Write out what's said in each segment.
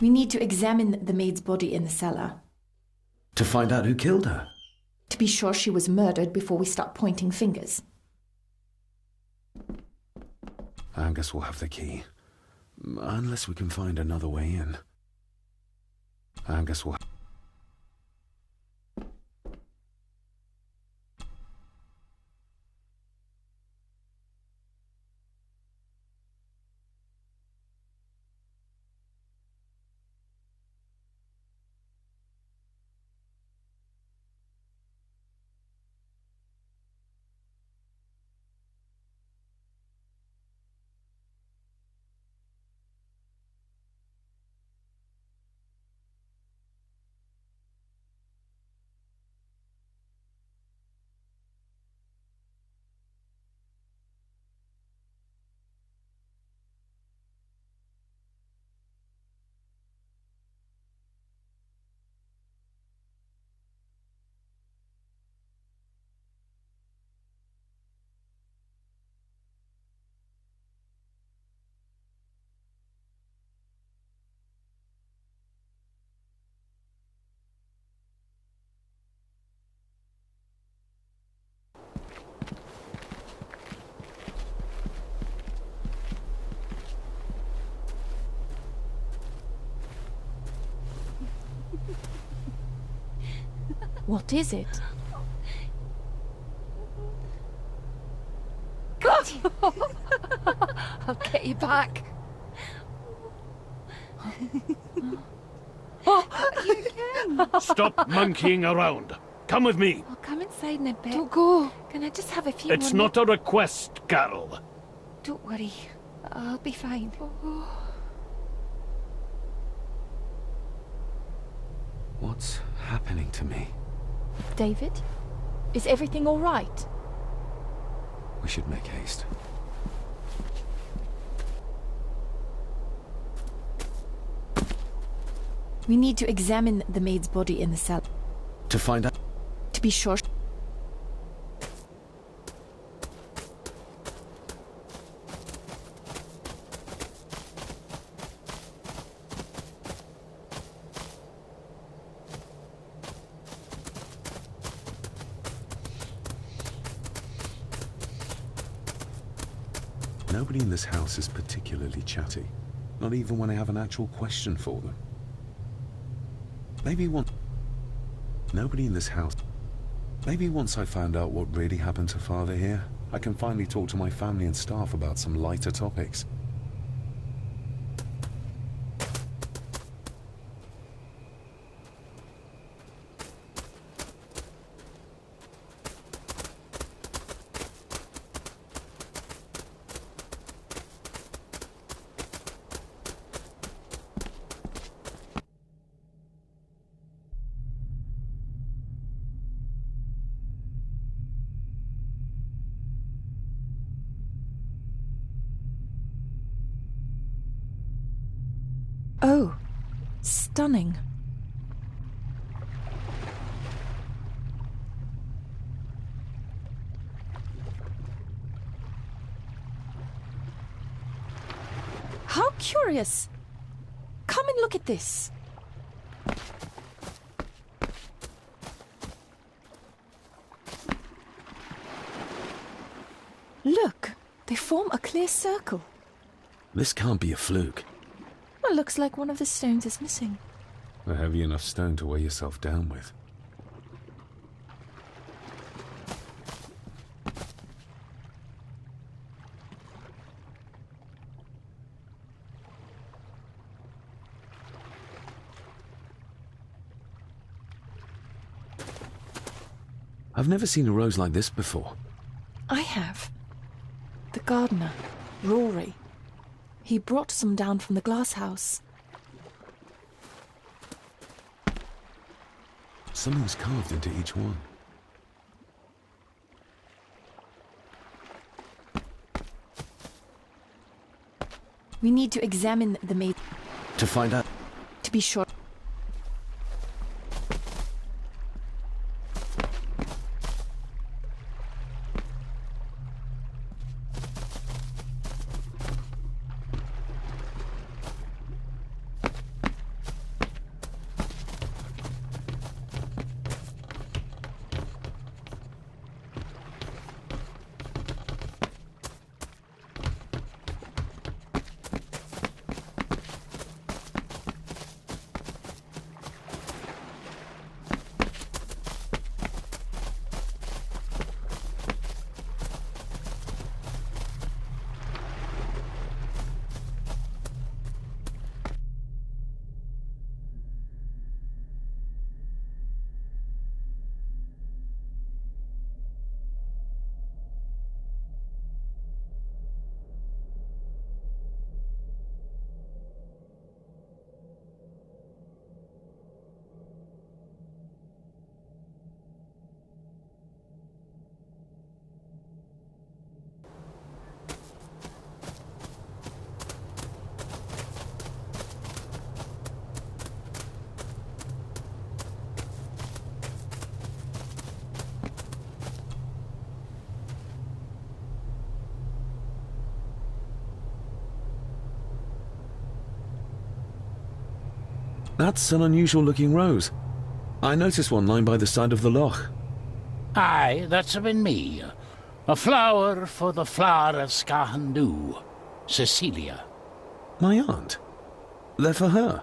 We need to examine the maid's body in the cellar. To find out who killed her? To be sure she was murdered before we start pointing fingers. I guess we'll have the key. Unless we can find another way in. I guess we'll... What is it? I'll get you back. You again. Stop monkeying around. Come with me. I'll come inside in a bit. Don't go. Can I just have a few It's more not a request, Carol. Don't worry. I'll be fine. What's happening to me? David? Is everything all right? We should make haste. We need to examine the maid's body in the cellar. To find out... To be sure... Nobody in this house is particularly chatty. Not even when I have an actual question for them. Maybe once... Nobody in this house... Maybe once I found out what really happened to Father here, I can finally talk to my family and staff about some lighter topics. Oh, stunning. How curious. Come and look at this. Look, they form a clear circle. This can't be a fluke. Well, looks like one of the stones is missing. A heavy enough stone to weigh yourself down with. I've never seen a rose like this before. I have. The gardener, Rory. He brought some down from the glass house. Something's carved into each one. We need to examine the maid To find out... to be sure. That's an unusual-looking rose. I noticed one lying by the side of the loch. Aye, that's been me. A flower for the flower of Scahandu, Cecilia. My aunt? They're for her?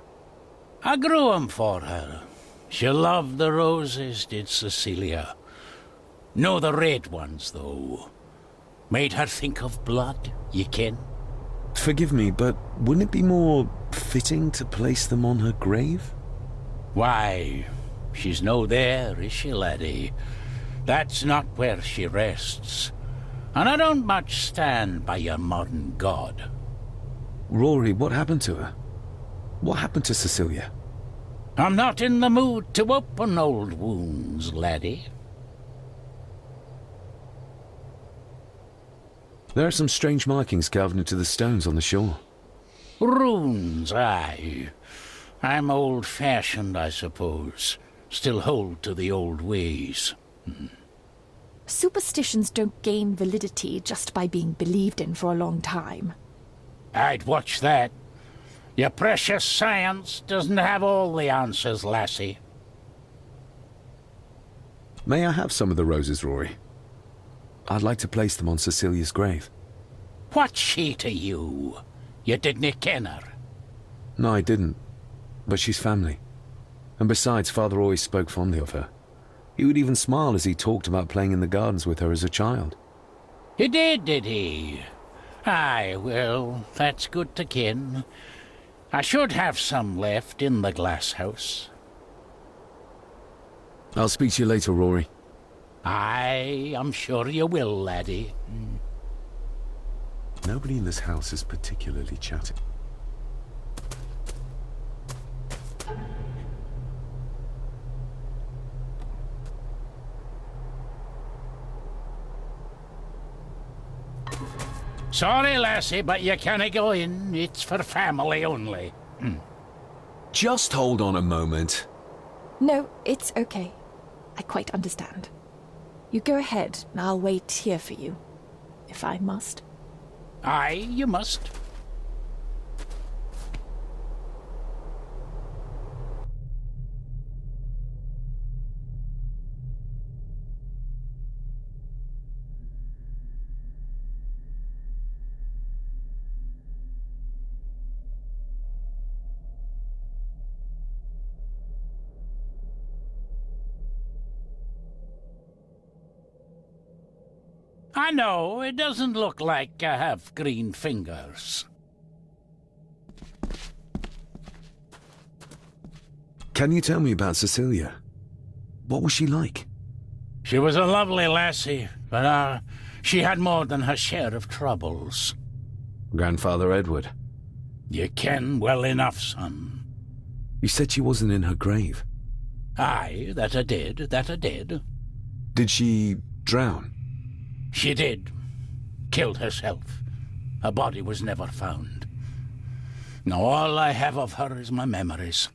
I grew 'em for her. She loved the roses, did Cecilia. No the red ones, though. Made her think of blood, ye ken. Forgive me, but wouldn't it be more fitting to place them on her grave? Why, she's no there, is she, laddie? That's not where she rests. And I don't much stand by your modern god. Rory, what happened to her? What happened to Cecilia? I'm not in the mood to open old wounds, laddie. There are some strange markings carved into the stones on the shore. Runes, aye. I'm old-fashioned, I suppose. Still hold to the old ways. Superstitions don't gain validity just by being believed in for a long time. I'd watch that. Your precious science doesn't have all the answers, lassie. May I have some of the roses, Rory? I'd like to place them on Cecilia's grave. What's she to you? You didn't ken her. No, I didn't. But she's family. And besides, Father always spoke fondly of her. He would even smile as he talked about playing in the gardens with her as a child. He did he? Aye, well, that's good to ken. I should have some left in the glass house. I'll speak to you later, Rory. Aye, I'm sure you will, laddie. Nobody in this house is particularly chatty. Sorry, lassie, but you can't go in. It's for family only. Just hold on a moment. No, it's okay. I quite understand. You go ahead, and I'll wait here for you, if I must. Aye, you must. I know, it doesn't look like I have green fingers. Can you tell me about Cecilia? What was she like? She was a lovely lassie, but she had more than her share of troubles. Grandfather Edward. You ken well enough, son. You said she wasn't in her grave. Aye, that I did. Did she drown? She did. Killed herself. Her body was never found. Now all I have of her is my memories.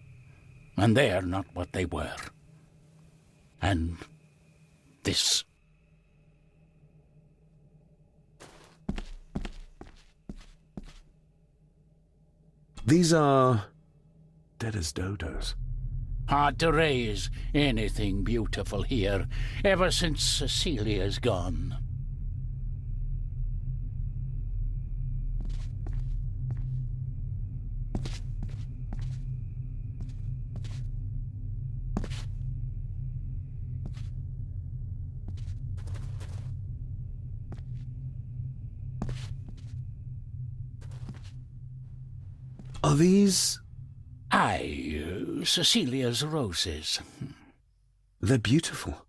And they're not what they were. And this. These are dead as dodos. Hard to raise anything beautiful here, ever since Cecilia's gone. Are these... Aye, Cecilia's roses. They're beautiful.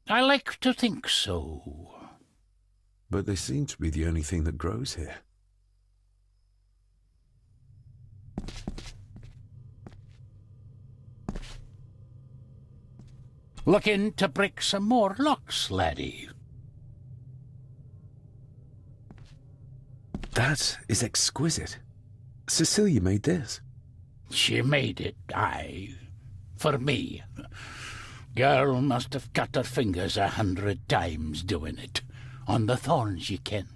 I like to think so. But they seem to be the only thing that grows here. Looking to break some more locks, laddie. That is exquisite. Cecilia made this. She made it, aye. For me. Girl must have cut her fingers 100 times doing it. On the thorns, ye ken.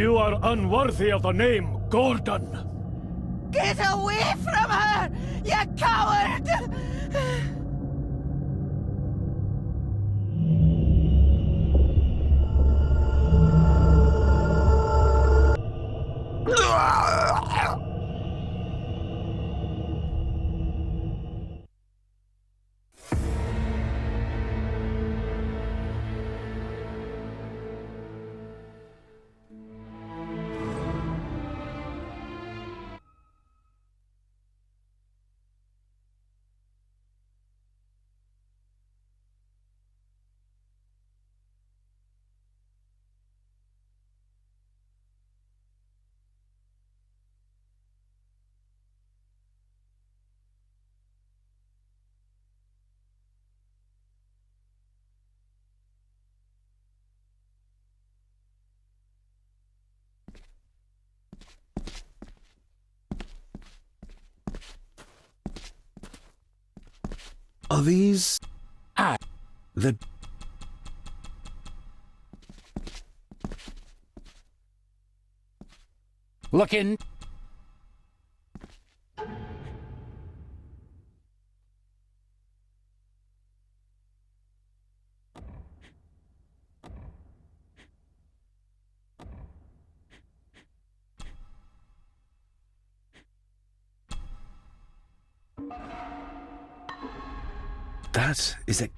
You are unworthy of the name Gordon. Get away from her, you coward! Are these... Ah, the... look in. That is a...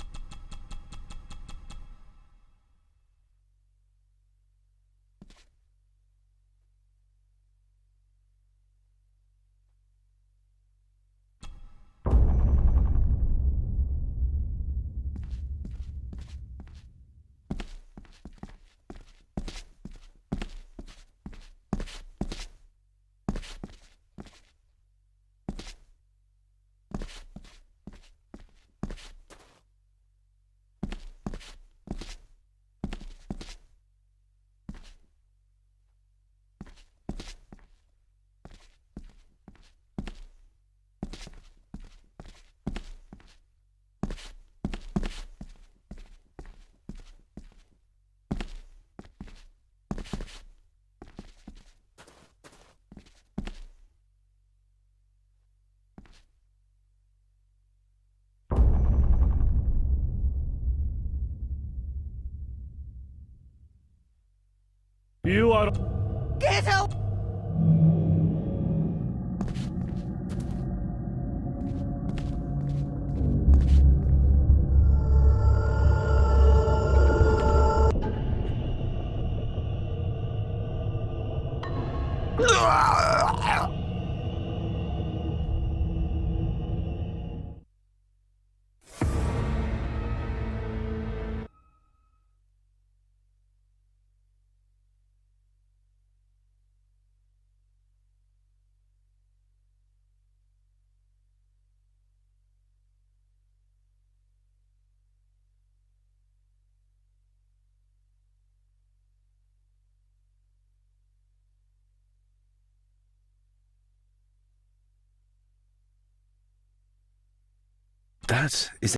You are... Get away! That is...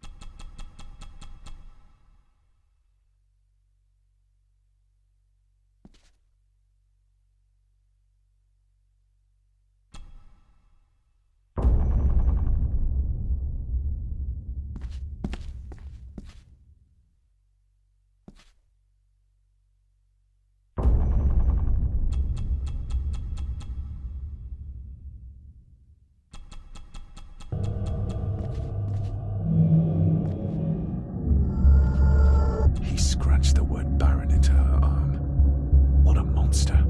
He scratched the word Baron into her arm. What a monster.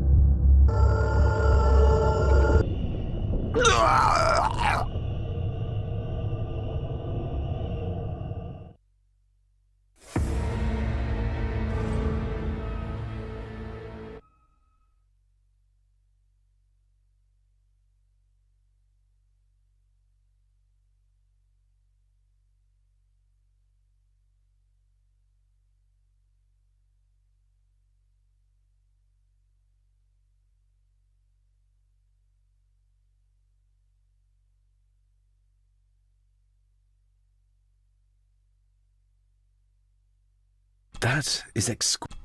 That is exquisite.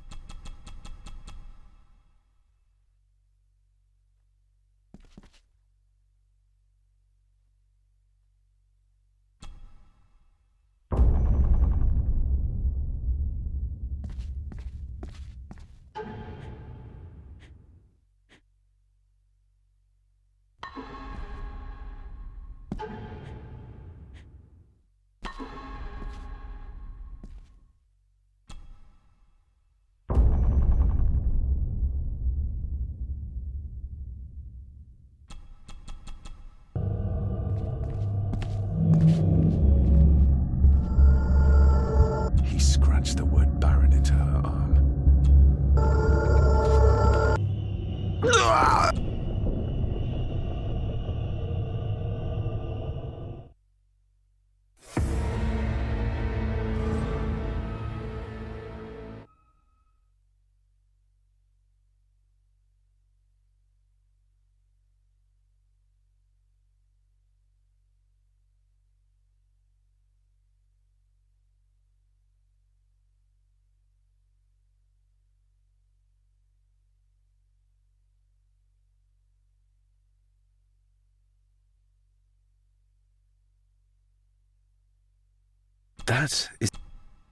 That is...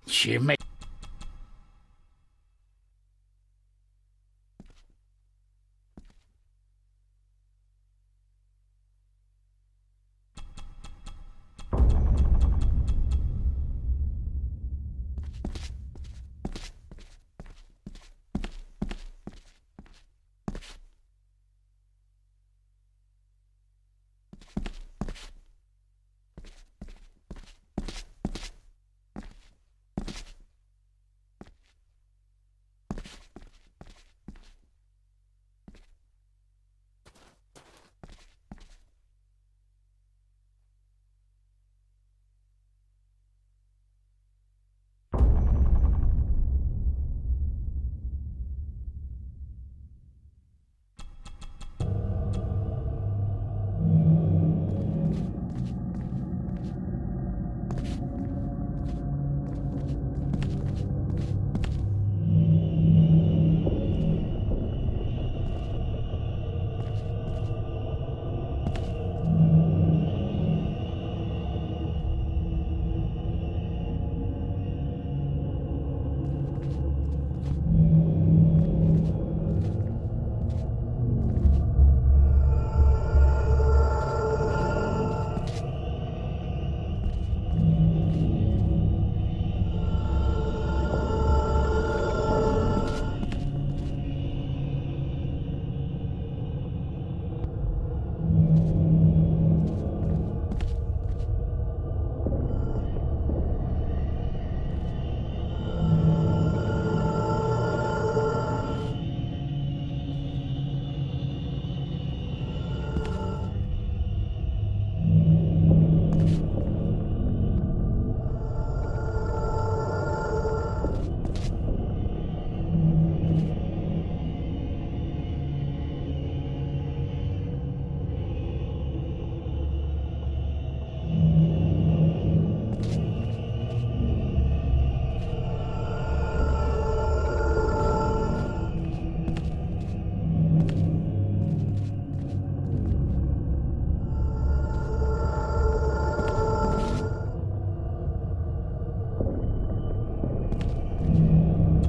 She may...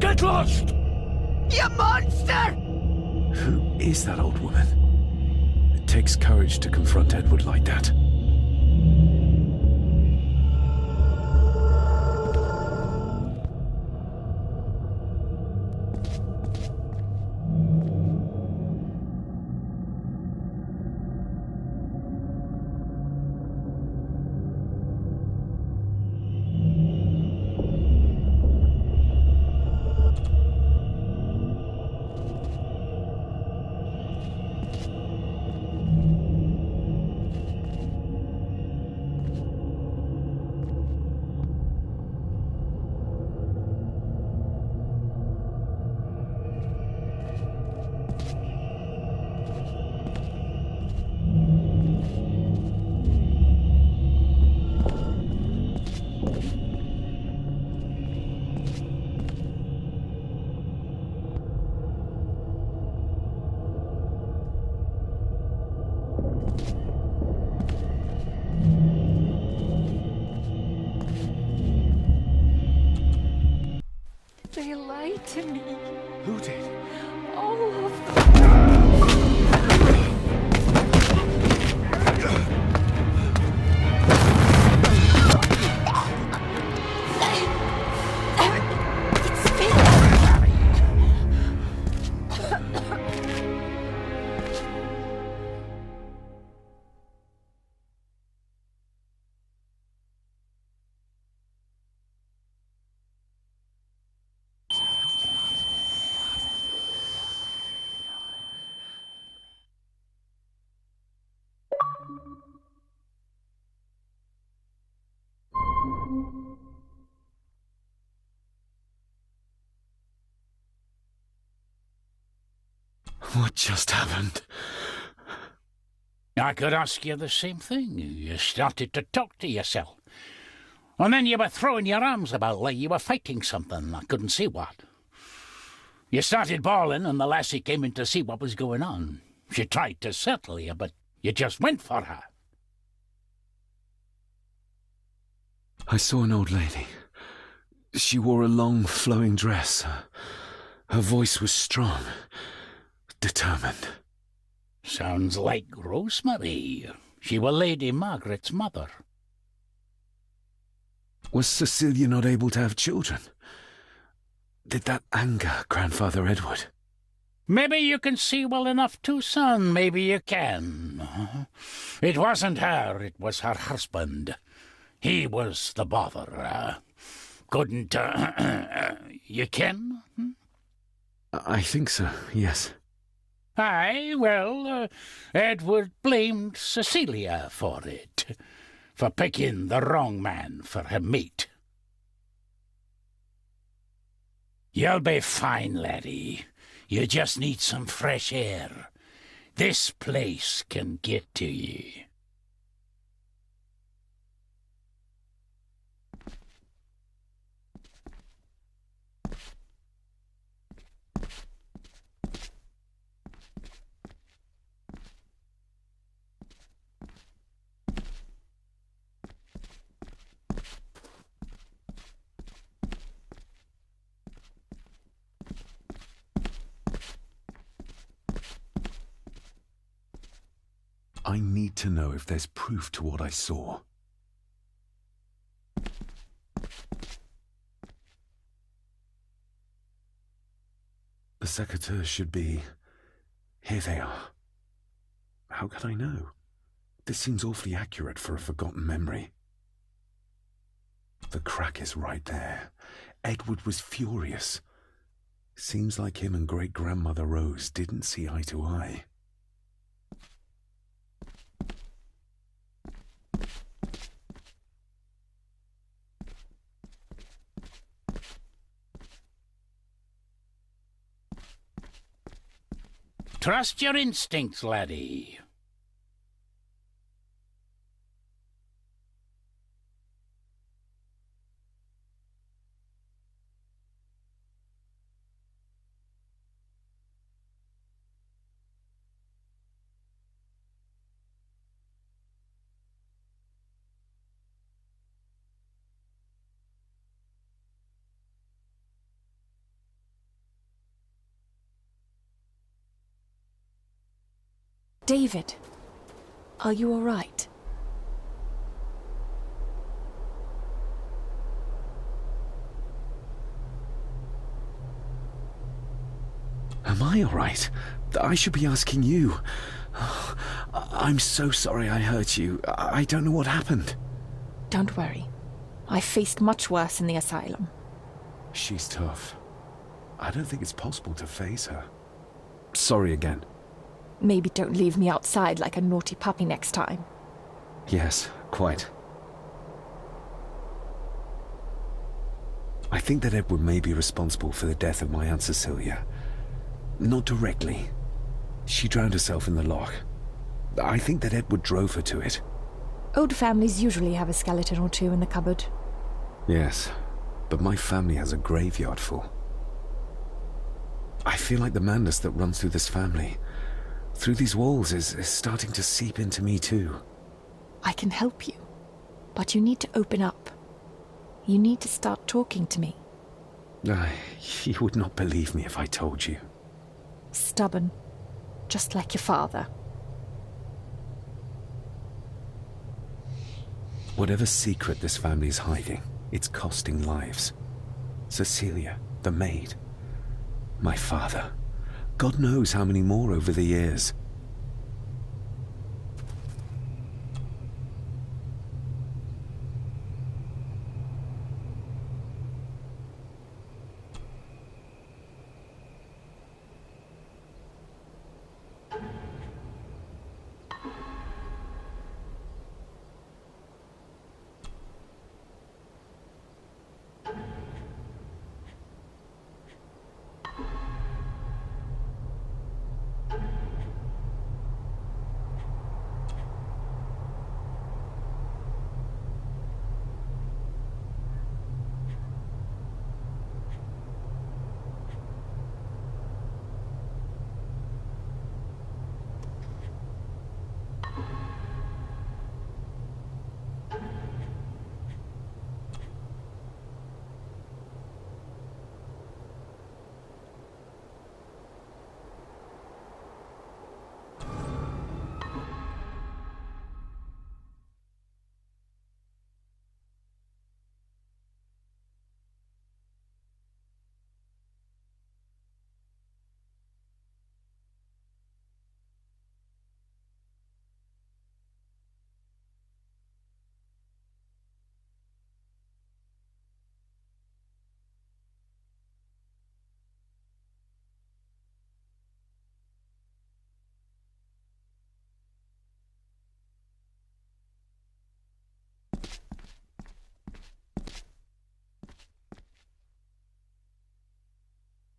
Get lost! You monster! Who is that old woman? It takes courage to confront Edward like that. They lied to me. Who did? All of them. It's me. What just happened? I could ask you the same thing. You started to talk to yourself. And then you were throwing your arms about like you were fighting something. I couldn't see what. You started bawling and the lassie came in to see what was going on. She tried to settle you, but you just went for her. I saw an old lady. She wore a long, flowing dress. Her voice was strong, determined. Sounds like Rosemary. She was Lady Margaret's mother. Was Cecilia not able to have children? Did that anger Grandfather Edward? Maybe you can see well enough too, son. Maybe you can. It wasn't her, it was her husband. He was the bother. Couldn't, you ken? I think so, yes. Aye, well, Edward blamed Cecilia for it, for picking the wrong man for her mate. You'll be fine, laddie. You just need some fresh air. This place can get to ye. I need to know if there's proof to what I saw. The secateurs should be... Here they are. How could I know? This seems awfully accurate for a forgotten memory. The crack is right there. Edward was furious. Seems like him and great-grandmother Rose didn't see eye to eye. Trust your instincts, laddie. David, are you all right? Am I all right? I should be asking you. I'm so sorry I hurt you. I don't know what happened. Don't worry. I faced much worse in the asylum. She's tough. I don't think it's possible to face her. Sorry again. Maybe don't leave me outside like a naughty puppy next time. Yes, quite. I think that Edward may be responsible for the death of my Aunt Cecilia. Not directly. She drowned herself in the loch. I think that Edward drove her to it. Old families usually have a skeleton or two in the cupboard. Yes, but my family has a graveyard full. I feel like the madness that runs through this family, through these walls, is starting to seep into me too. I can help you, but you need to open up. You need to start talking to me. You would not believe me if I told you. Stubborn, just like your father. Whatever secret this family is hiding, it's costing lives. Cecilia, the maid. My father. God knows how many more over the years.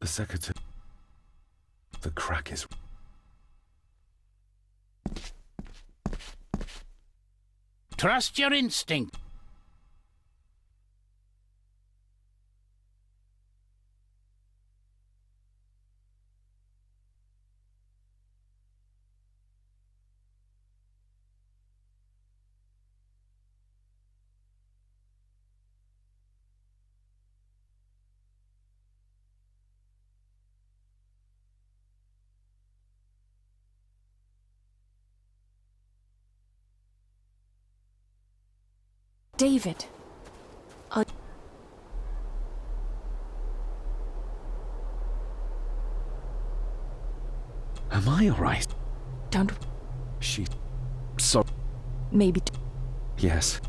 The secretary... The crack is... Trust your instinct. David. Am I alright? Don't... She... So... Maybe... Yes.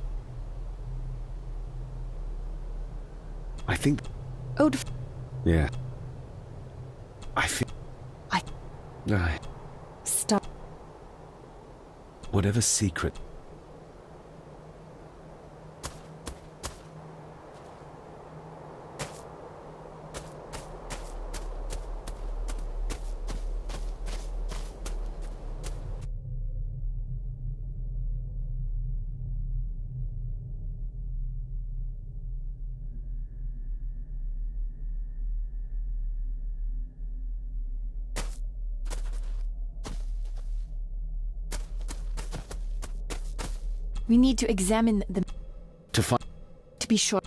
I think... Oh, Yeah. I feel... I... Stop. Whatever secret... We need to examine the... To find... To be sure.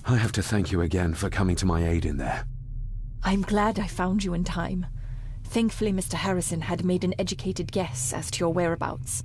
I have to thank you again for coming to my aid in there. I'm glad I found you in time. Thankfully, Mr. Harrison had made an educated guess as to your whereabouts.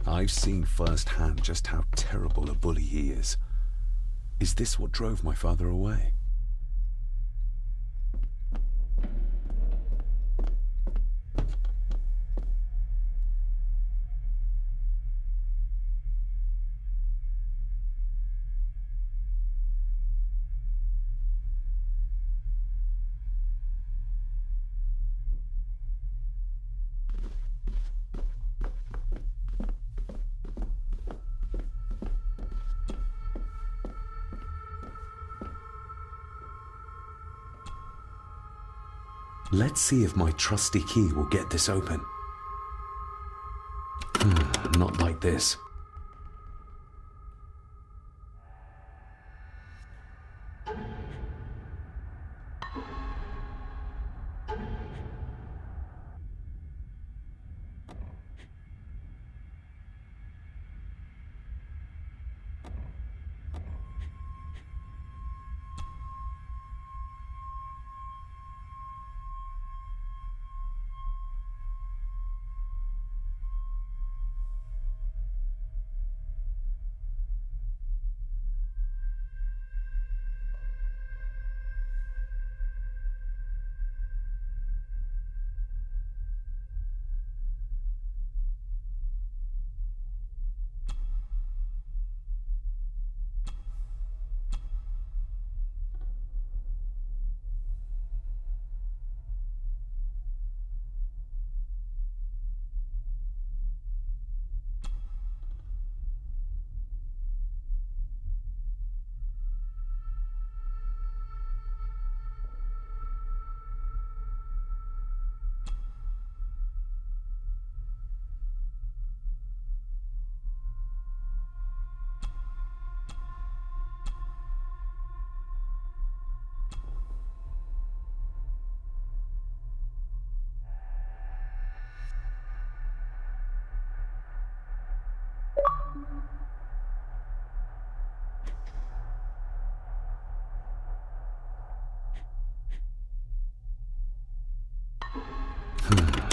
I've seen firsthand just how terrible a bully he is. Is this what drove my father away? Let's see if my trusty key will get this open. Not like this.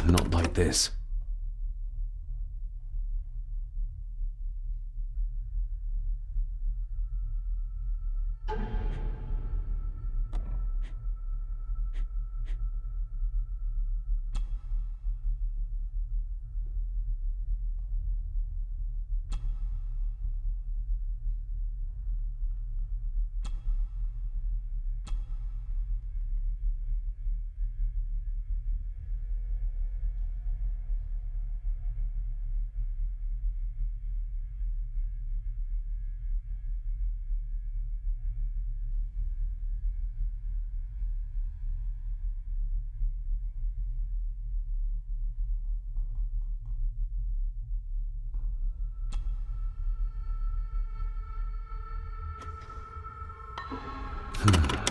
Not like this.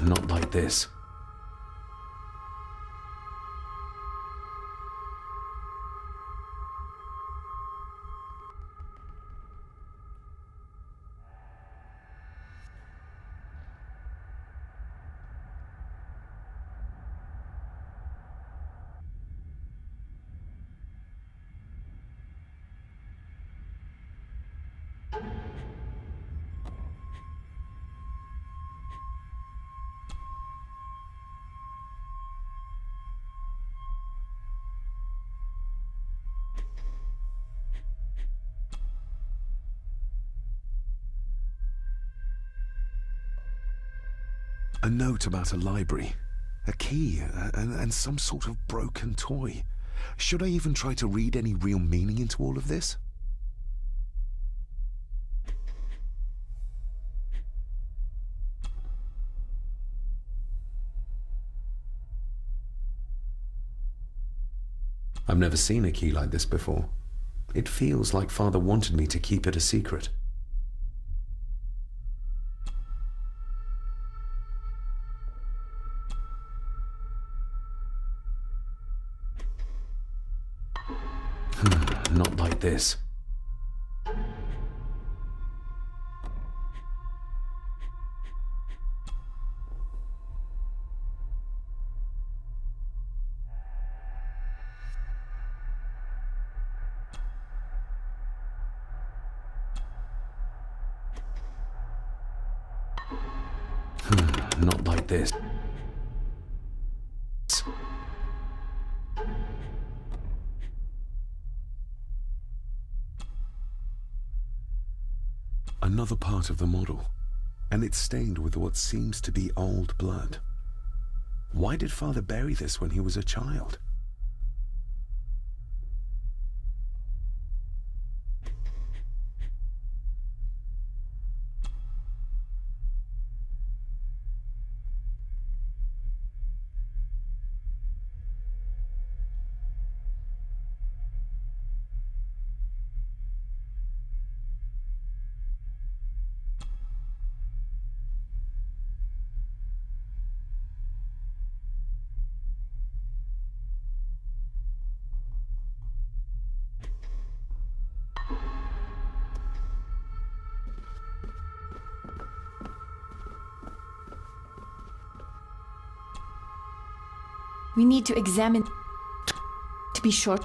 Not like this. A note about a library, a key, and some sort of broken toy. Should I even try to read any real meaning into all of this? I've never seen a key like this before. It feels like Father wanted me to keep it a secret. Not like this. Not like this. Another part of the model, and it's stained with what seems to be old blood. Why did Father bury this when he was a child? We need to examine to be sure.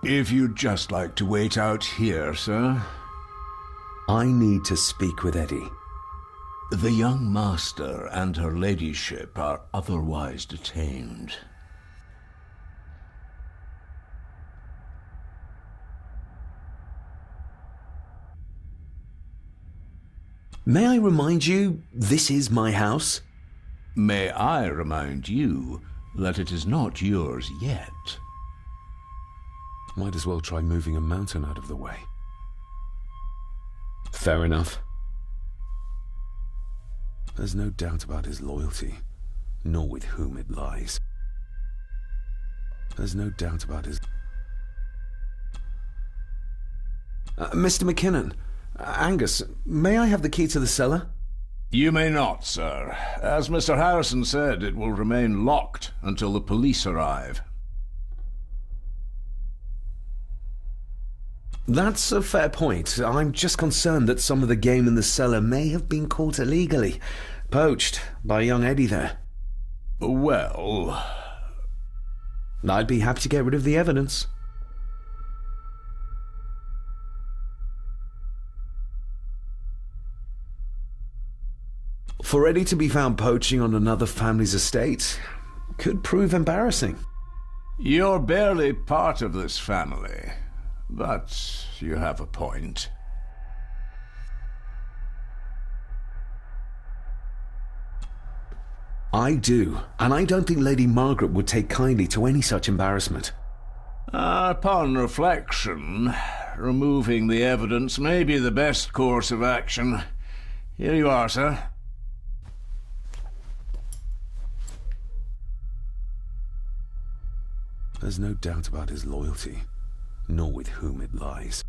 If you'd just like to wait out here, sir. I need to speak with Eddie. The young master and her ladyship are otherwise detained. May I remind you, this is my house? May I remind you that it is not yours yet? Might as well try moving a mountain out of the way. Fair enough. There's no doubt about his loyalty, nor with whom it lies. There's no doubt about his... Mr. McKinnon, Angus, may I have the key to the cellar? You may not, sir. As Mr. Harrison said, it will remain locked until the police arrive. That's a fair point. I'm just concerned that some of the game in the cellar may have been caught illegally, poached by young Eddie there. Well... I'd be happy to get rid of the evidence. For Eddie to be found poaching on another family's estate could prove embarrassing. You're barely part of this family. But you have a point. I do, and I don't think Lady Margaret would take kindly to any such embarrassment. Upon reflection, removing the evidence may be the best course of action. Here you are, sir. There's no doubt about his loyalty, nor with whom it lies.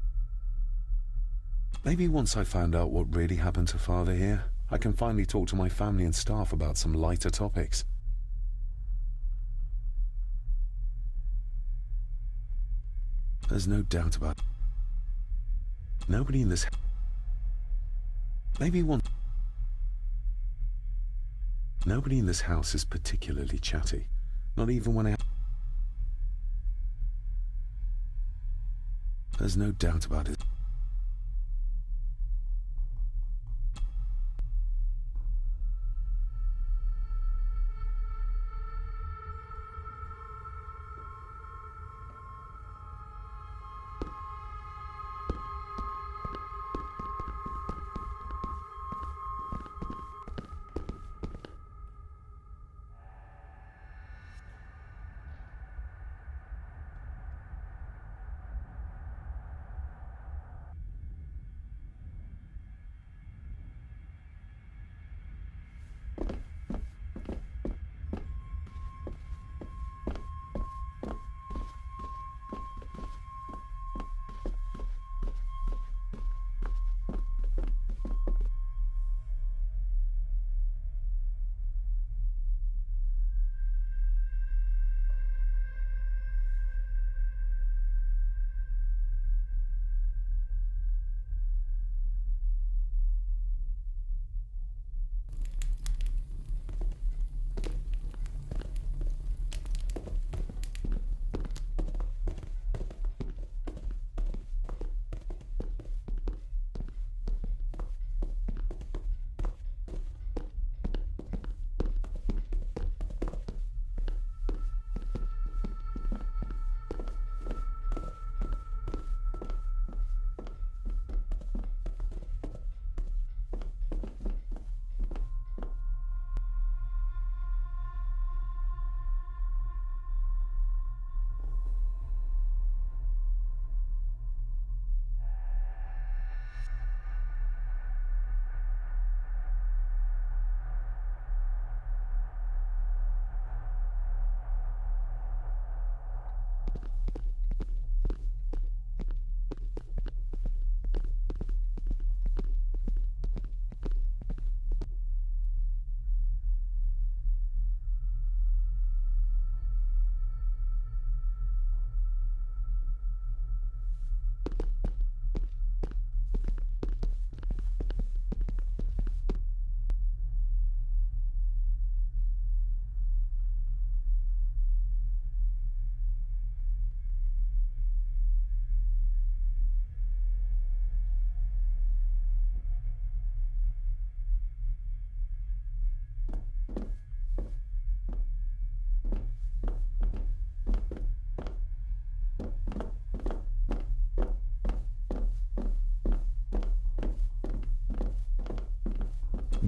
Maybe once I found out what really happened to Father here, I can finally talk to my family and staff about some lighter topics. There's no doubt about... Nobody in this... Maybe one... Nobody in this house is particularly chatty. Not even when I... There's no doubt about it.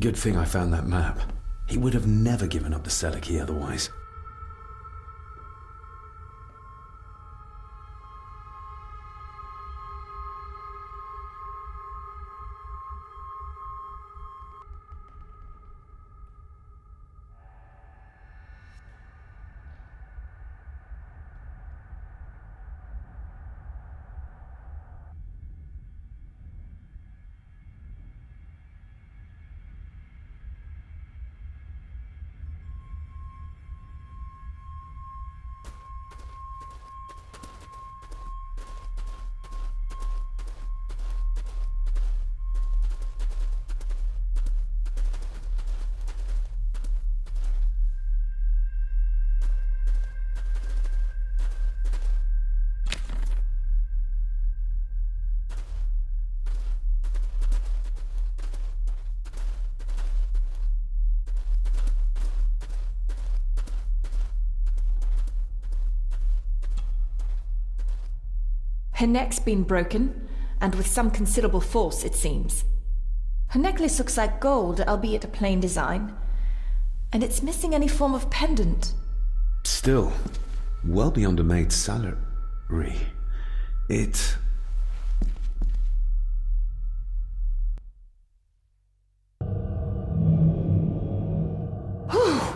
Good thing I found that map. He would have never given up the cellar key otherwise. Her neck's been broken, and with some considerable force, it seems. Her necklace looks like gold, albeit a plain design, and it's missing any form of pendant. Still, well beyond a maid's salary. It...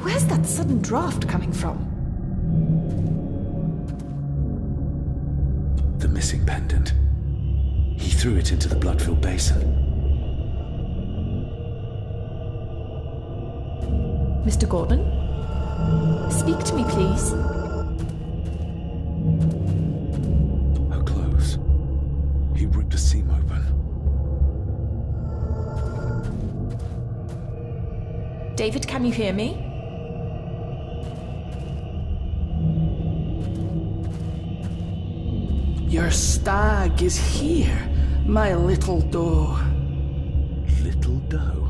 Where's that sudden draft coming from? The missing pendant. He threw it into the blood-filled basin. Mr. Gordon? Speak to me, please. Her clothes. He ripped a seam open. David, can you hear me? Your stag is here, my little doe. Little doe.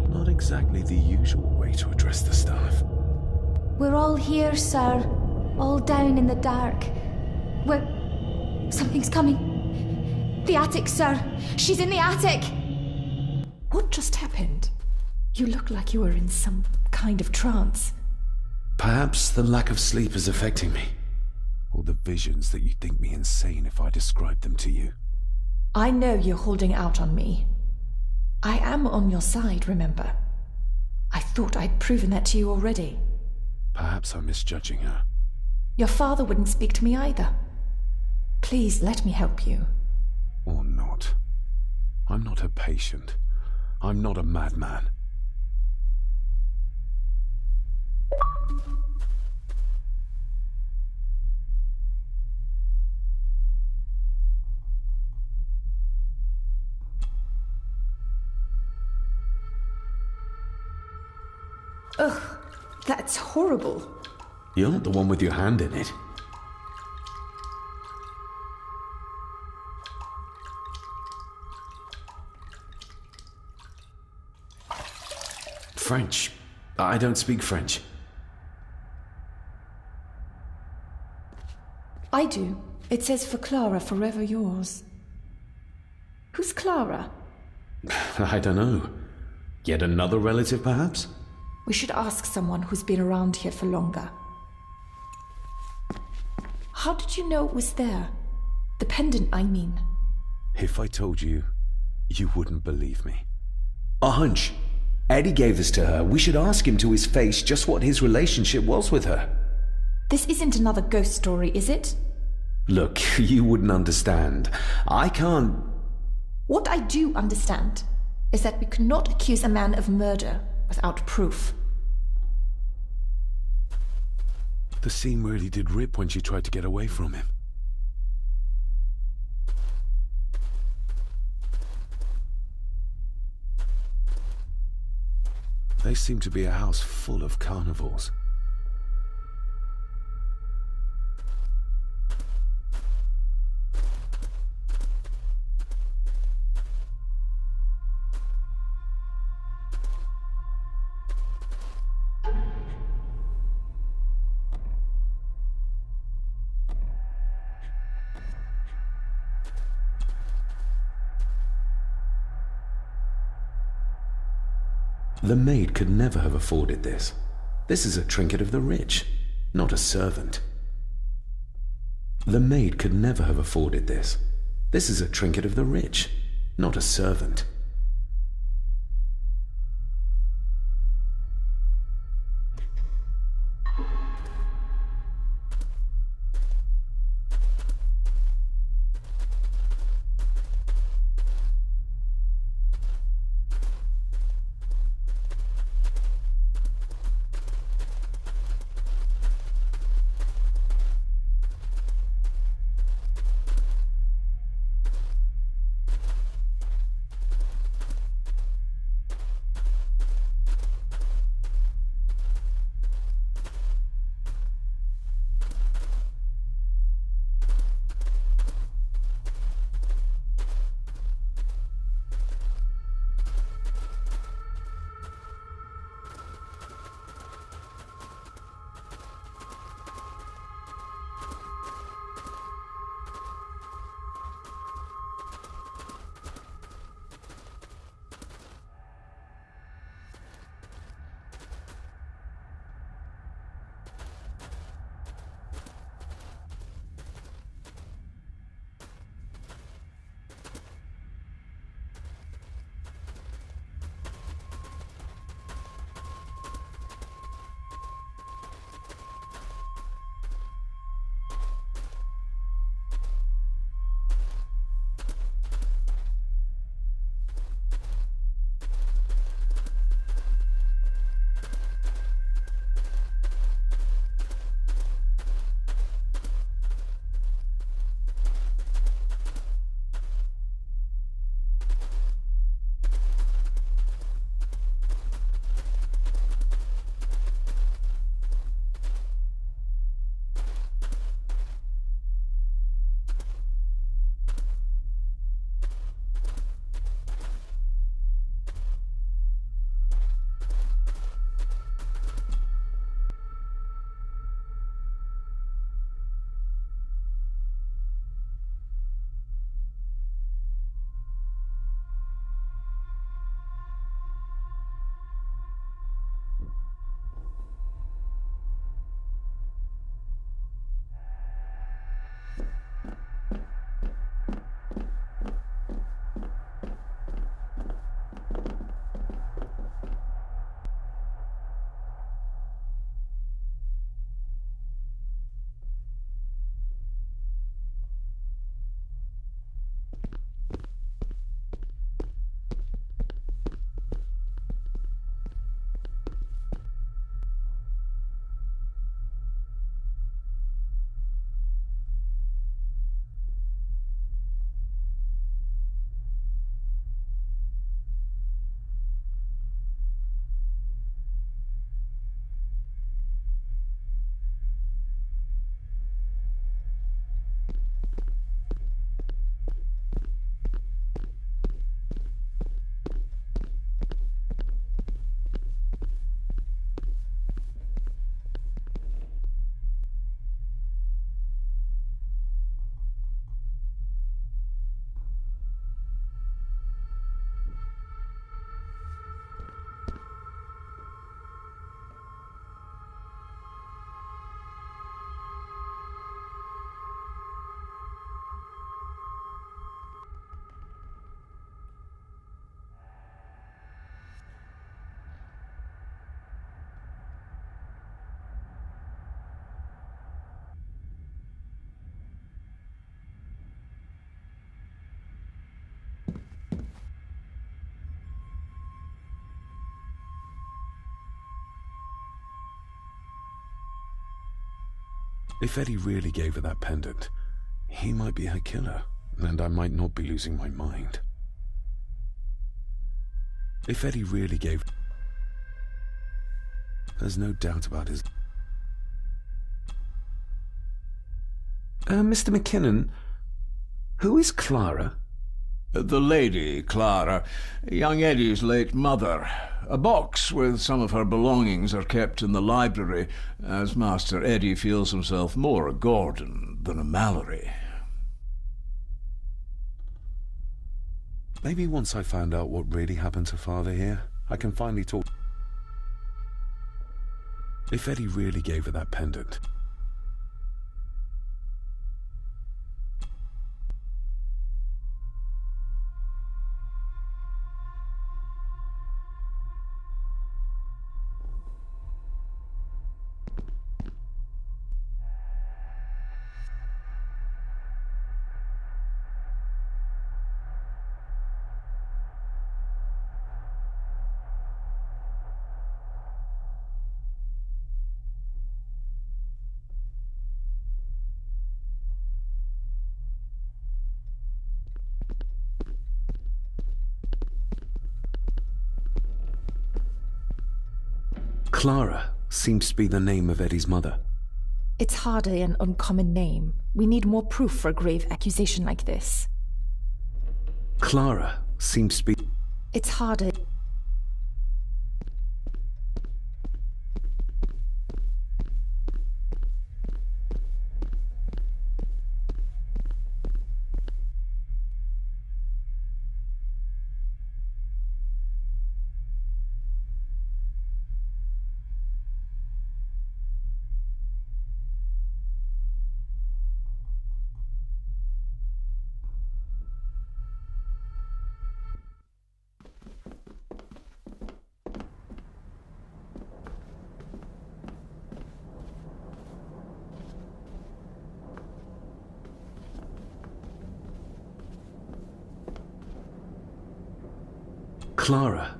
Not exactly the usual way to address the staff. We're all here, sir. All down in the dark. We're... Something's coming. The attic, sir. She's in the attic! What just happened? You look like you were in some kind of trance. Perhaps the lack of sleep is affecting me. Or the visions that you'd think me insane if I described them to you. I know you're holding out on me. I am on your side, remember? I thought I'd proven that to you already. Perhaps I'm misjudging her. Your father wouldn't speak to me either. Please let me help you. Or not. I'm not her patient. I'm not a madman. Ugh, that's horrible. You're not the one with your hand in it. French. I don't speak French. I do. It says for Clara, forever yours. Who's Clara? I don't know. Yet another relative, perhaps? We should ask someone who's been around here for longer. How did you know it was there? The pendant, I mean. If I told you, you wouldn't believe me. A hunch. Eddie gave this to her. We should ask him to his face just what his relationship was with her. This isn't another ghost story, is it? Look, you wouldn't understand. I can't... What I do understand is that we cannot accuse a man of murder without proof. The seam really did rip when she tried to get away from him. They seem to be a house full of carnivores. The maid could never have afforded this. This is a trinket of the rich, not a servant. The maid could never have afforded this. This is a trinket of the rich, not a servant. If Eddie really gave her that pendant, he might be her killer, and I might not be losing my mind. If Eddie really gave... There's no doubt about his... Mr. McKinnon, who is Clara? The lady, Clara, young Eddie's late mother. A box with some of her belongings are kept in the library, as Master Eddie feels himself more a Gordon than a Mallory. Maybe once I found out what really happened to Father here, I can finally talk. If Eddie really gave her that pendant... Clara seems to be the name of Eddie's mother. It's hardly an uncommon name. We need more proof for a grave accusation like this. Clara seems to be... It's hardly... Clara.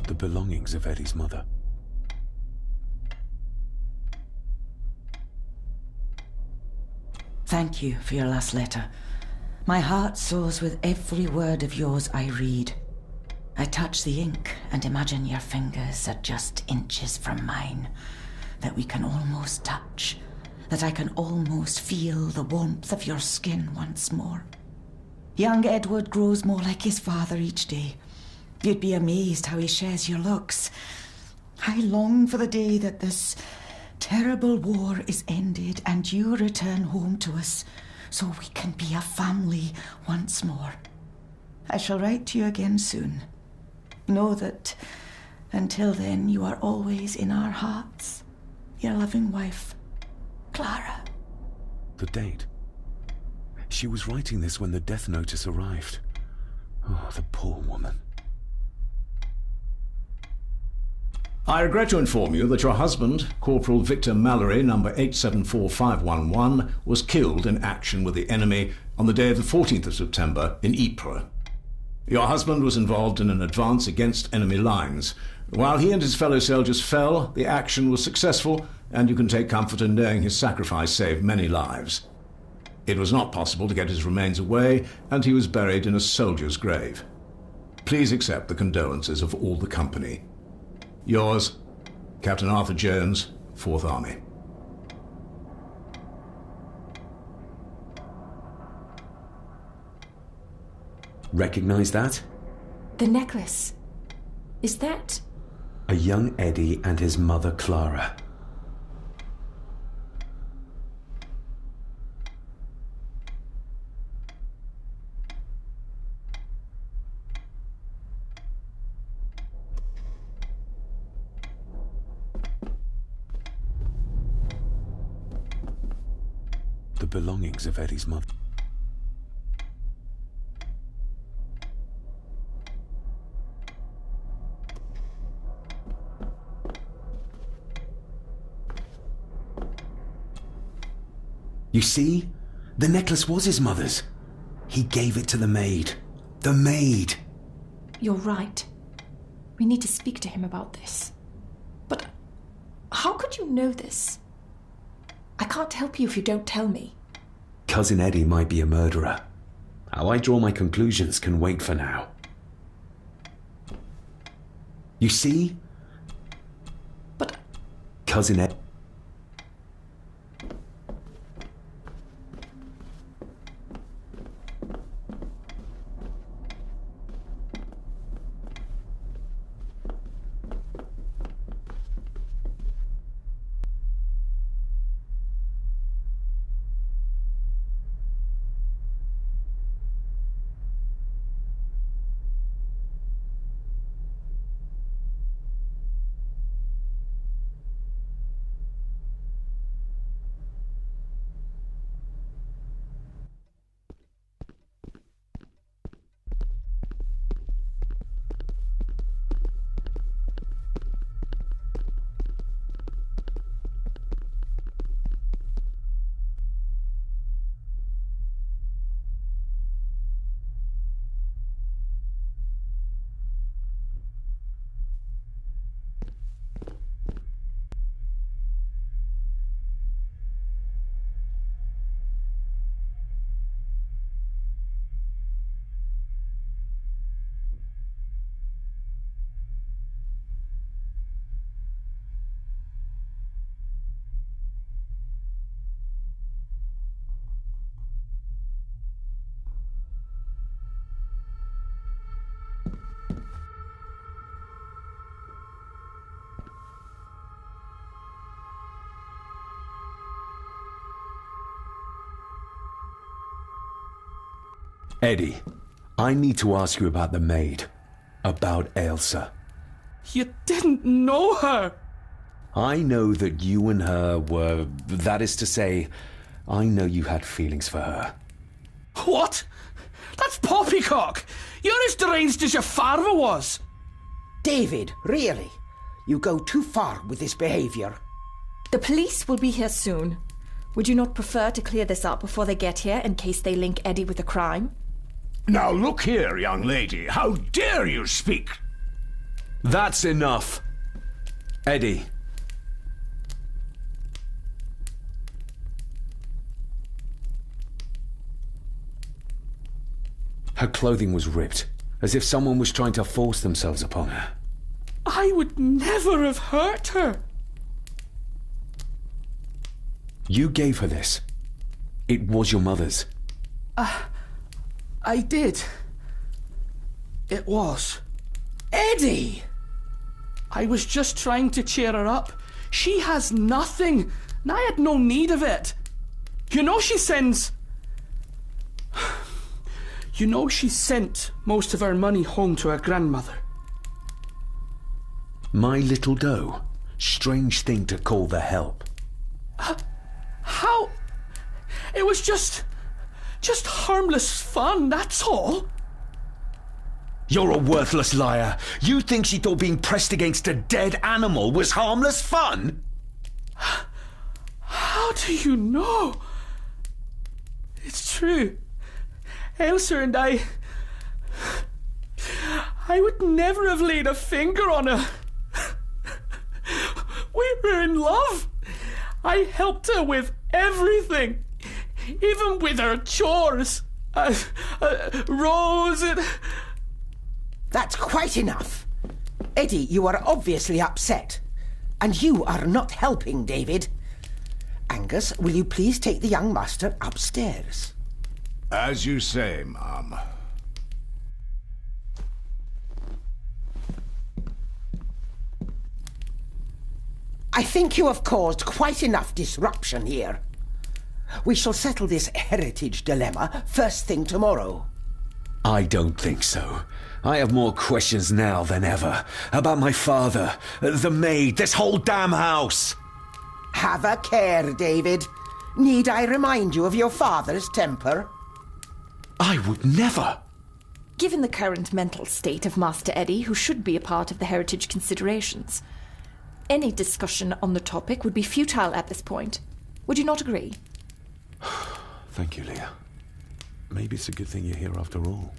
The belongings of Eddie's mother. Thank you for your last letter. My heart soars with every word of yours I read. I touch the ink and imagine your fingers are just inches from mine, that we can almost touch, that I can almost feel the warmth of your skin once more. Young Edward grows more like his father each day. You'd be amazed how he shares your looks. I long for the day that this terrible war is ended and you return home to us so we can be a family once more. I shall write to you again soon. Know that until then you are always in our hearts. Your loving wife, Clara. The date. She was writing this when the death notice arrived. Oh, the poor woman. I regret to inform you that your husband, Corporal Victor Mallory, number 874511, was killed in action with the enemy on the day of the 14th of September in Ypres. Your husband was involved in an advance against enemy lines. While he and his fellow soldiers fell, the action was successful, and you can take comfort in knowing his sacrifice saved many lives. It was not possible to get his remains away, and he was buried in a soldier's grave. Please accept the condolences of all the company. Yours, Captain Arthur Jones, 4th Army. Recognize that? The necklace. Is that... A young Eddie and his mother Clara. The belongings of Eddie's mother. You see? The necklace was his mother's. He gave it to the maid. The maid! You're right. We need to speak to him about this. But how could you know this? I can't help you if you don't tell me. Cousin Eddie might be a murderer. How I draw my conclusions can wait for now. You see? But Cousin Ed... Eddie, I need to ask you about the maid. About Ailsa. You didn't know her! I know that you and her were... That is to say, I know you had feelings for her. What? That's poppycock! You're as deranged as your father was! David, really? You go too far with this behavior. the police will be here soon. Would you not prefer to clear this up before they get here in case they link Eddie with the crime? Now look here, young lady. How dare you speak? That's enough. Eddie. Her clothing was ripped, as if someone was trying to force themselves upon her. I would never have hurt her. You gave her this. It was your mother's. I did. It was. Eddie! I was just trying to cheer her up. She has nothing, and I had no need of it. You know she sends... You know she sent most of her money home to her grandmother. My little doe. Strange thing to call the help. How? It was just harmless fun, that's all. You're a worthless liar. You think she thought being pressed against a dead animal was harmless fun? How do you know? It's true. Elsa and I would never have laid a finger on her. We were in love. I helped her with everything, even with her chores. Rose and... That's quite enough. Eddie, you are obviously upset. And you are not helping, David. Angus, will you please take the young master upstairs? As you say, Mum. I think you have caused quite enough disruption here. We shall settle this heritage dilemma first thing tomorrow. I don't think so. I have more questions now than ever. About my father, the maid, this whole damn house. Have a care, David. Need I remind you of your father's temper? I would never. Given the current mental state of Master Eddie, who should be a part of the heritage considerations, any discussion on the topic would be futile at this point. Would you not agree? Thank you, Leah. Maybe it's a good thing you're here after all.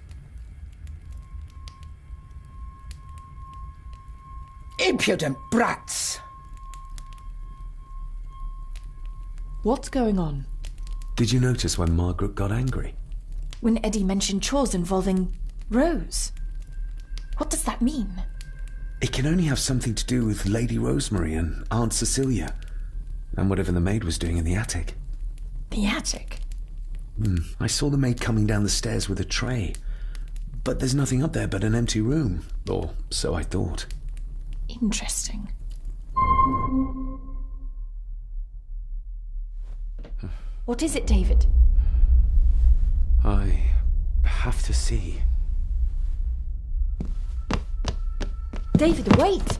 Impudent brats! What's going on? Did you notice when Margaret got angry? When Eddie mentioned chores involving Rose. What does that mean? It can only have something to do with Lady Rosemary and Aunt Cecilia, and whatever the maid was doing in the attic. The attic? I saw the maid coming down the stairs with a tray, but there's nothing up there but an empty room, or so I thought. Interesting. What is it, David? I have to see. David, wait!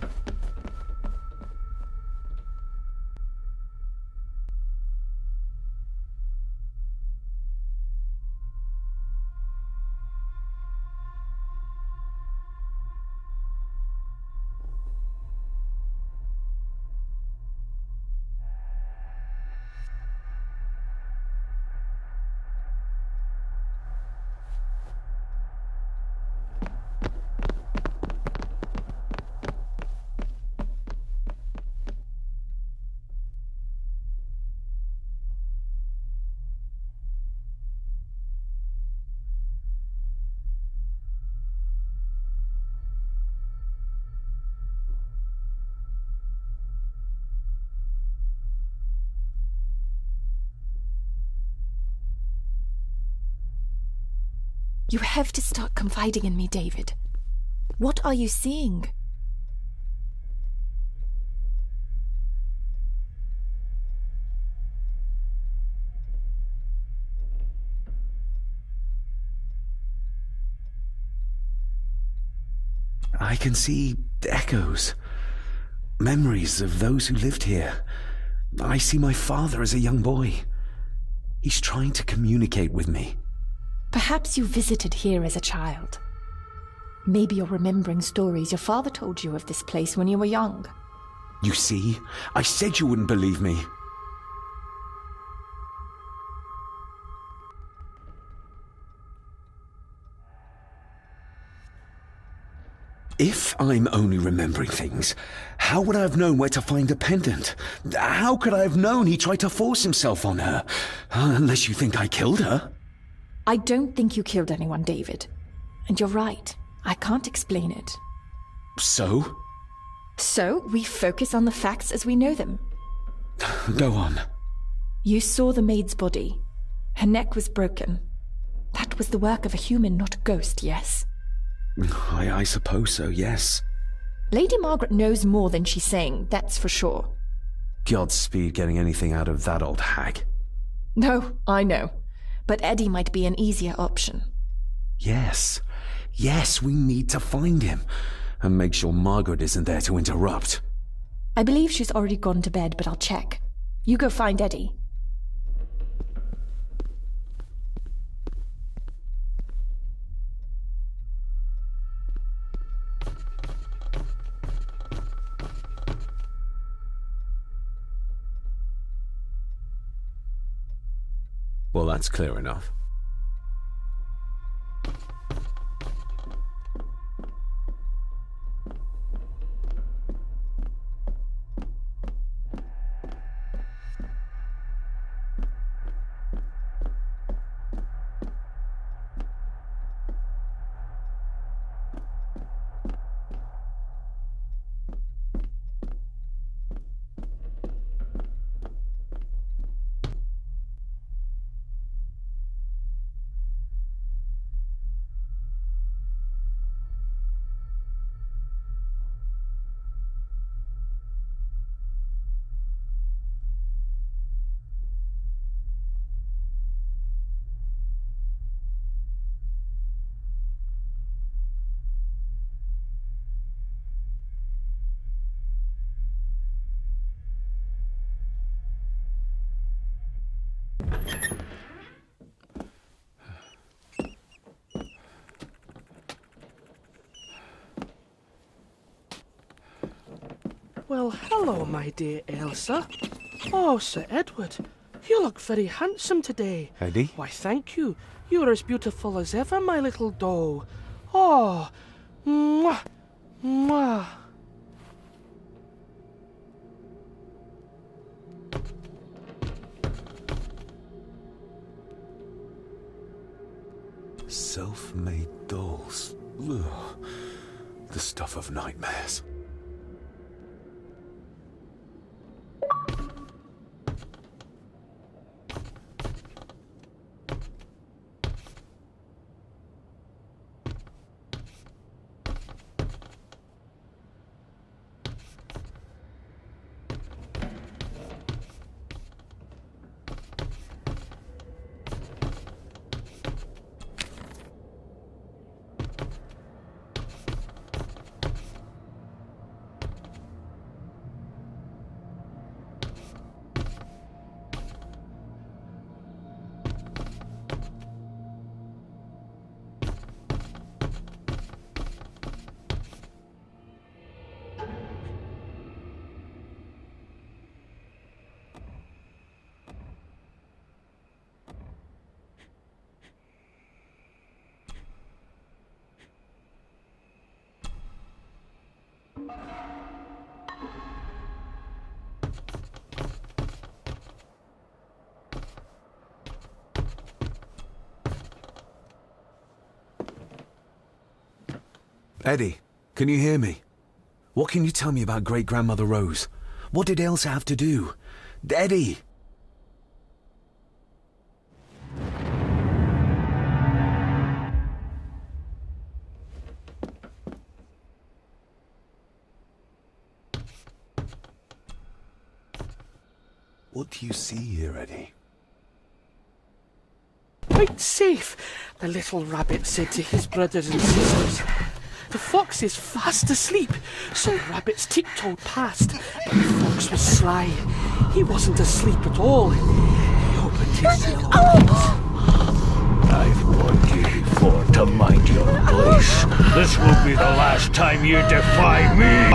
You have to start confiding in me, David. What are you seeing? I can see echoes, memories of those who lived here. I see my father as a young boy. He's trying to communicate with me. Perhaps you visited here as a child. Maybe you're remembering stories your father told you of this place when you were young. You see? I said you wouldn't believe me. If I'm only remembering things, how would I have known where to find a pendant? How could I have known he tried to force himself on her? Unless you think I killed her. I don't think you killed anyone, David. And you're right. I can't explain it. So? So, we focus on the facts as we know them. Go on. You saw the maid's body. Her neck was broken. That was the work of a human, not a ghost, yes? I suppose so, yes. Lady Margaret knows more than she's saying, that's for sure. Godspeed getting anything out of that old hag. No, I know. But Eddie might be an easier option. Yes. Yes, we need to find him. And make sure Margaret isn't there to interrupt. I believe she's already gone to bed, but I'll check. You go find Eddie. Well, that's clear enough. Well, hello, my dear Elsa. Oh, Sir Edward, you look very handsome today. Eddie? Why, thank you. You're as beautiful as ever, my little doll. Oh, mwah, mwah. Self-made dolls. Ugh. The stuff of nightmares. Eddie, can you hear me? What can you tell me about Great-Grandmother Rose? What did Ailsa have to do? Eddie! What do you see here, Eddie? Quite safe, the little rabbit said to his brothers and sisters. The fox is fast asleep, so rabbits tiptoed past, but the fox was sly. He wasn't asleep at all. He opened his yellow eyes. I've warned you before to mind your place. This will be the last time you defy me.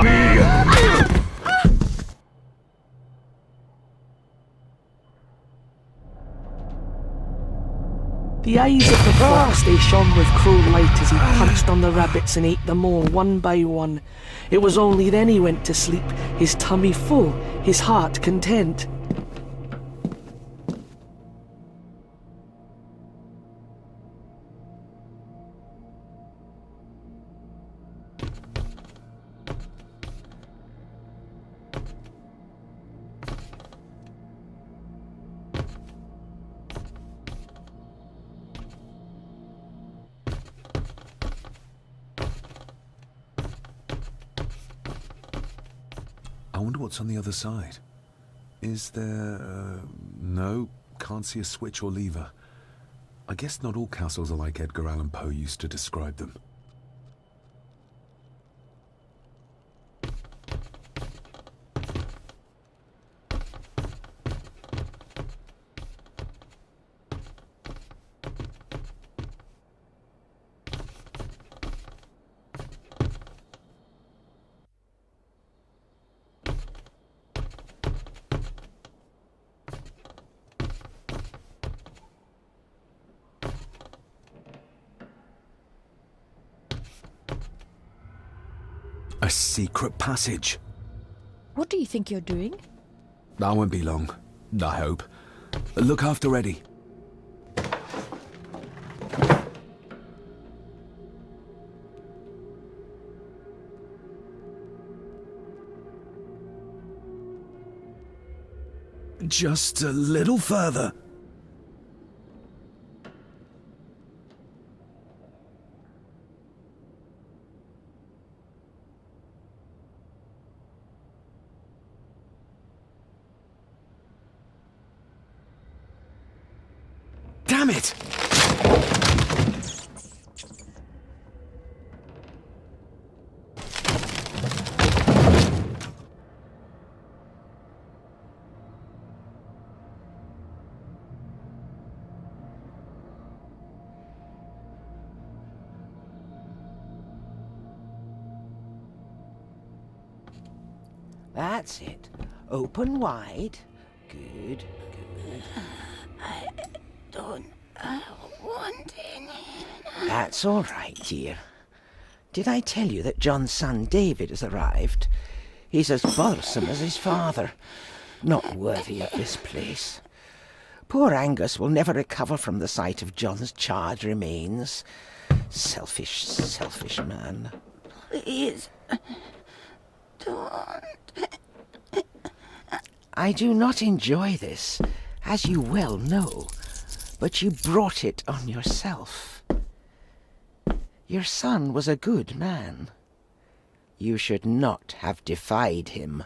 The eyes of the fox, they shone with cruel light as he punched on the rabbits and ate them all one by one. It was only then he went to sleep, his tummy full, his heart content. I wonder what's on the other side. Is there... no, can't see a switch or lever. I guess not all castles are like Edgar Allan Poe used to describe them. A secret passage. What do you think you're doing? That won't be long, I hope. Look after Eddie. Just a little further. Damn it! That's it. Open wide. Good, good. I don't want any. That's all right, dear. Did I tell you that John's son David has arrived? He's as bothersome as his father. Not worthy of this place. Poor Angus will never recover from the sight of John's charred remains. Selfish, selfish man. Please, don't. I do not enjoy this, as you well know, but you brought it on yourself. Your son was a good man. You should not have defied him.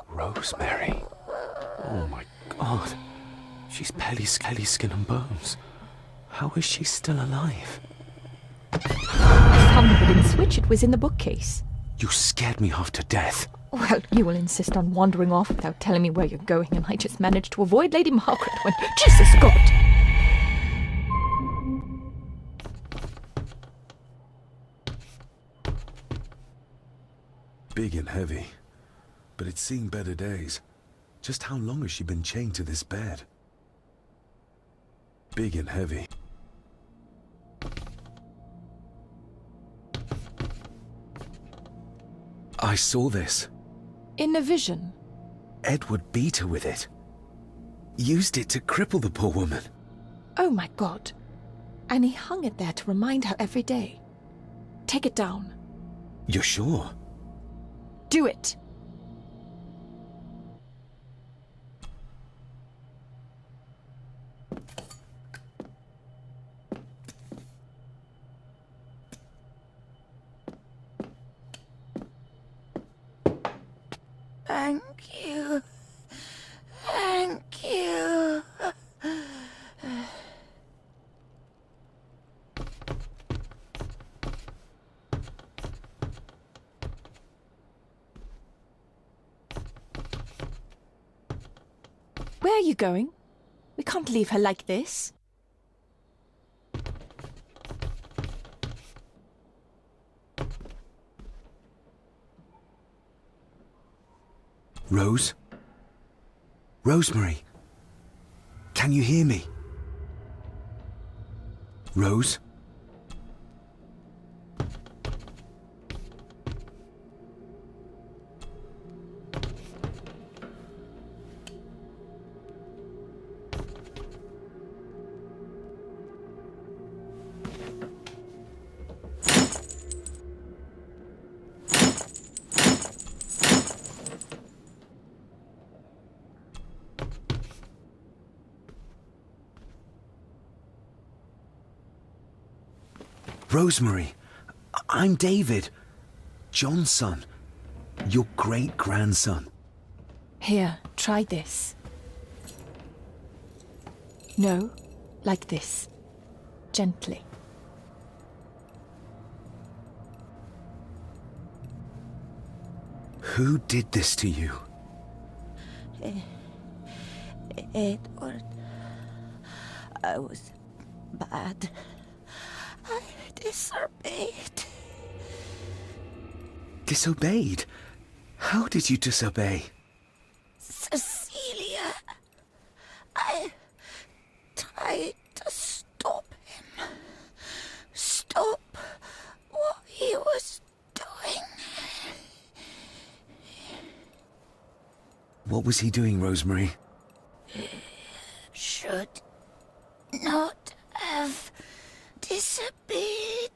Rosemary. Oh my God. She's barely skin and bones. How is she still alive? I found the hidden switch. It was in the bookcase. You scared me half to death. Well, you will insist on wandering off without telling me where you're going, and I just managed to avoid Lady Margaret when... Jesus, God! Big and heavy. But it's seen better days. Just how long has she been chained to this bed? Big and heavy. I saw this. In a vision? Edward beat her with it. Used it to cripple the poor woman. Oh my god. And he hung it there to remind her every day. Take it down. You're sure? Do it! Thank you. Thank you. Where are you going? We can't leave her like this. Rose? Rosemary? Can you hear me? Rose? Rosemary, I'm David, John's son, your great-grandson. Here, try this. No, like this. Gently. Who did this to you? Edward, I was bad. I disobeyed. Disobeyed? How did you disobey? Cecilia, I tried to stop him. Stop what he was doing. What was he doing, Rosemary? Should not have disobeyed.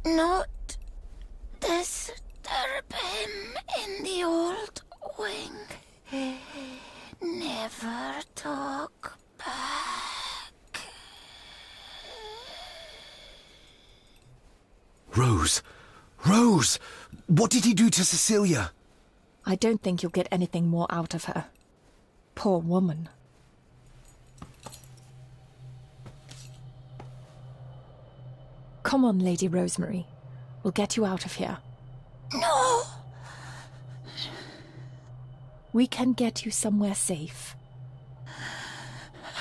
Not disturb him in the old wing. Never talk back. Rose! Rose! What did he do to Cecilia? I don't think you'll get anything more out of her. Poor woman. Come on, Lady Rosemary. We'll get you out of here. No! We can get you somewhere safe.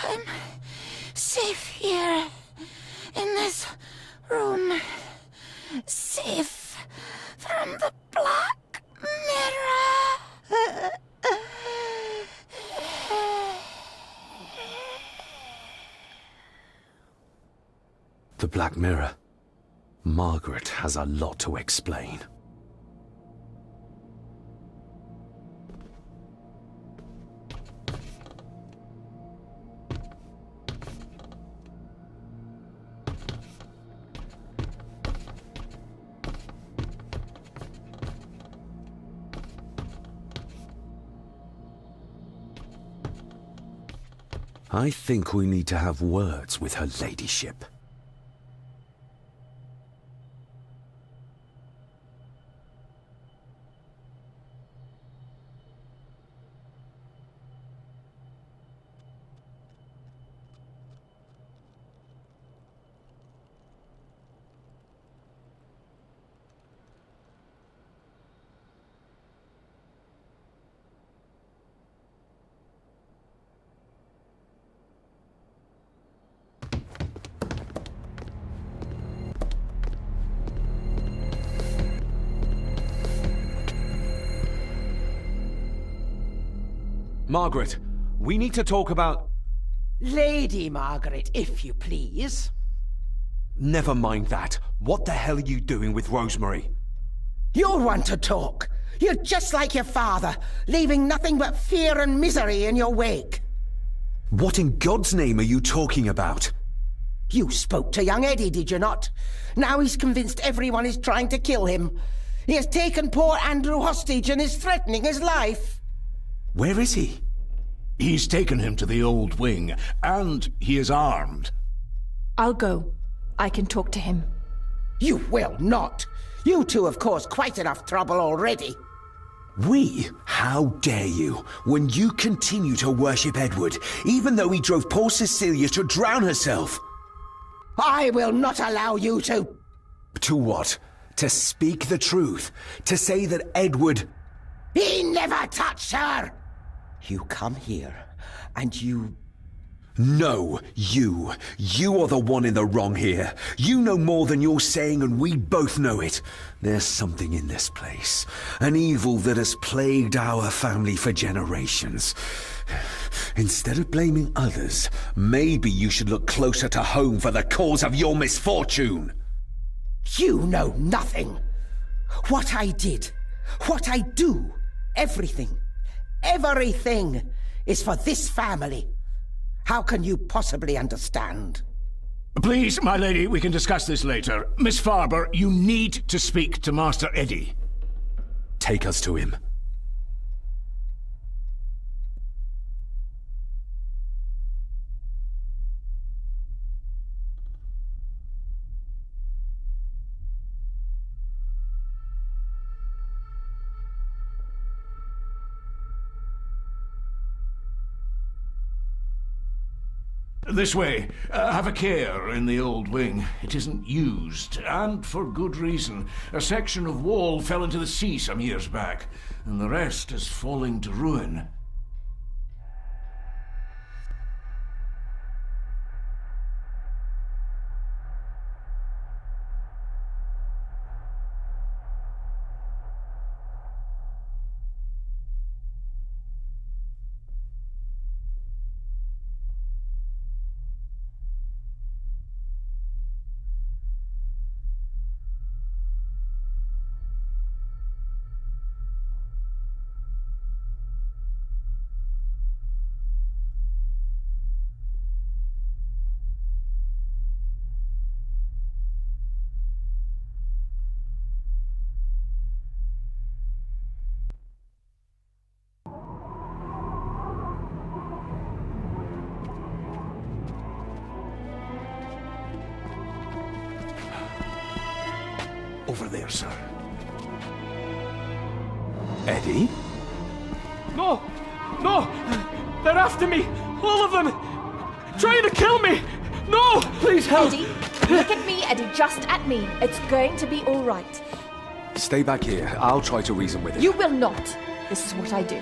I'm safe here, in this room. Safe from the Black Mirror. The Black Mirror. Margaret has a lot to explain. I think we need to have words with her ladyship. Margaret, we need to talk about... Lady Margaret, if you please. Never mind that. What the hell are you doing with Rosemary? You're one to talk. You're just like your father, leaving nothing but fear and misery in your wake. What in God's name are you talking about? You spoke to young Eddie, did you not? Now he's convinced everyone is trying to kill him. He has taken poor Andrew hostage and is threatening his life. Where is he? He's taken him to the old wing, and he is armed. I'll go. I can talk to him. You will not. You two have caused quite enough trouble already. We? How dare you, when you continue to worship Edward, even though he drove poor Cecilia to drown herself? I will not allow you to... To what? To speak the truth? To say that Edward... He never touched her! You come here, and you... No, you. You are the one in the wrong here. You know more than you're saying, and we both know it. There's something in this place. An evil that has plagued our family for generations. Instead of blaming others, maybe you should look closer to home for the cause of your misfortune. You know nothing. What I did, what I do, everything is for this family. How can you possibly understand? Please, my lady, we can discuss this later. Miss Farber, you need to speak to Master Eddie. Take us to him. This way. Have a care in the old wing. It isn't used, and for good reason. A section of wall fell into the sea some years back, and the rest is falling to ruin. Over there, sir. Eddie? No! No! They're after me! All of them! Trying to kill me! No! Please help! Eddie, look at me, Eddie, just at me. It's going to be all right. Stay back here. I'll try to reason with it. You will not. This is what I do.